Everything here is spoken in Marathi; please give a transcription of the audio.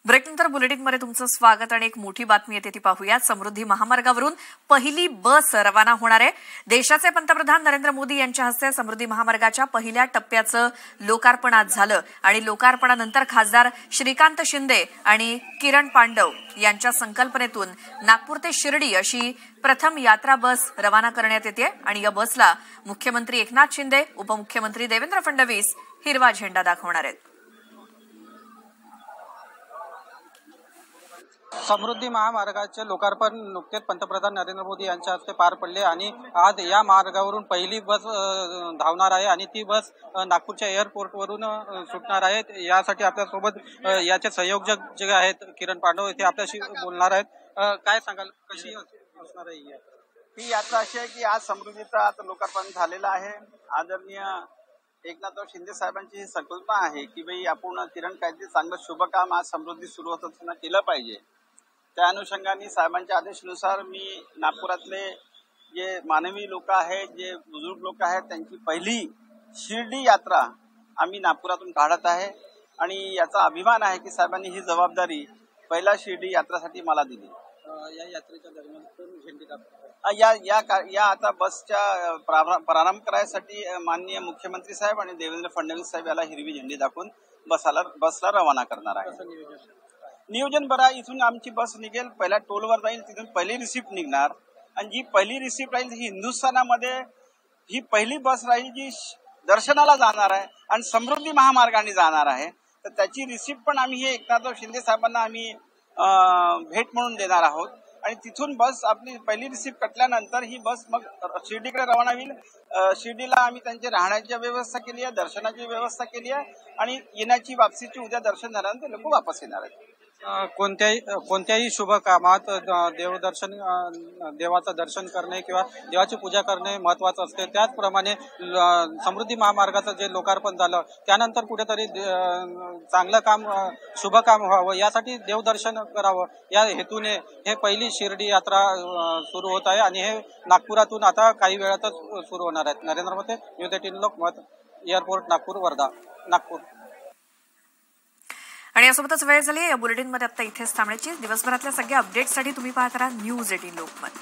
ब्रेकनंतर बुलेटिनमध्ये तुमचं स्वागत आणि एक मोठी बातमी येते ती पाहूया। समृद्धी महामार्गावरून पहिली बस रवाना होणार आहे। देशाचे पंतप्रधान नरेंद्र मोदी यांच्या हस्ते समृद्धी महामार्गाच्या पहिल्या टप्प्याचं लोकार्पण आज झालं आणि लोकार्पणानंतर खासदार श्रीकांत शिंदे आणि किरण पांडव यांच्या संकल्पनेतून नागपूर ते शिर्डी अशी प्रथम यात्रा बस रवाना करण्यात येते आणि या बसला मुख्यमंत्री एकनाथ शिंदे, उपमुख्यमंत्री देवेंद्र फडणवीस हिरवा झेंडा दाखवणार आहेत। समृद्धी महामार्गाचे लोकार्पण नुकतेच पंतप्रधान नरेंद्र मोदी यांच्या हस्ते पार पडले आणि आज या मार्गावरून पहिली बस धावणार आहे आणि ती बस नागपूरच्या एअरपोर्टवरून सुटणार आहे। यासाठी आपल्यासोबत याचे संयोजक जे आहेत किरण पांडव ते आपल्याशी बोलणार आहेत। काय सांगाल, कशी असणार आहे ही यात्रा? अशी आहे की आज समृद्धीचं आज लोकार्पण झालेलं आहे। आदरणीय एकनाथ शिंदे साहेबांची ही संकल्पना आहे की भाई आपण किरण काहीतरी चांगलं शुभ काम आज समृद्धी सुरू होत असताना केलं पाहिजे। त्या अनुषंगाने साहेबांच्या आदेशानुसार मी नागपुरातले जे मानवी लोक आहेत, जे बुजुर्ग लोक आहेत, त्यांची पहिली शिर्डी यात्रा आम्ही नागपुरातून काढत आहे आणि याचा अभिमान आहे की साहेबांनी ही जबाबदारी पहिल्या शिर्डी यात्रासाठी मला दिली। या यात्रेच्या दरम्यान कोण झेंडे दाखवणार? या आता बसच्या प्रारंभ करायसाठी माननीय मुख्यमंत्री साहेब आणि देवेंद्र फडणवीस साहेब याला हिरवी झेंडी दाखवून बसला रवाना करणार आहे। नियोजन बरं, इथून आमची बस निघेल, पहिल्या टोलवर जाईल, तिथून पहिली रिसिप्ट निघणार आणि जी पहिली रिसिप्ट राहील ही हिंदुस्थानामध्ये ही पहिली बस राहील जी दर्शनाला जाणार आहे आणि समृद्धी महामार्गाने जाणार आहे। तर त्याची रिसिप्ट पण आम्ही हे एकनाथ शिंदे साहेबांना आम्ही भेट म्हणून देणार आहोत आणि तिथून बस आपली पहिली रिसिप्ट कटल्यानंतर ही बस मग शिर्डीकडे रवाना होईल। शिर्डीला आम्ही त्यांची राहण्याची व्यवस्था केली आहे, दर्शनाची व्यवस्था केली आहे आणि येण्याची वापसीची उद्या दर्शन झाल्यानंतर लोक वापस येणार आहेत। कोणत्याही शुभ कामात देवाचं दर्शन करणे किंवा देवाची पूजा करणे महत्वाचं असते। त्याचप्रमाणे समृद्धी महामार्गाचं जे लोकार्पण झालं त्यानंतर कुठेतरी चांगलं काम, शुभ काम व्हावं, यासाठी देवदर्शन करावं या हेतूने हे पहिली शिर्डी यात्रा सुरू होत आहे आणि हे नागपुरातून आता काही वेळातच सुरू होणार आहेत। Narendra Modi, news 18 Lokmat, airport Nagpur, Wardha, Nagpur. आणि यासोबतच वेळ झाली या बुलेटिनमध्ये आता इथेच थांबण्याची। दिवसभरातल्या सगळ्या अपडेट्ससाठी तुम्ही पाहत राहा न्यूज 18 लोकमत।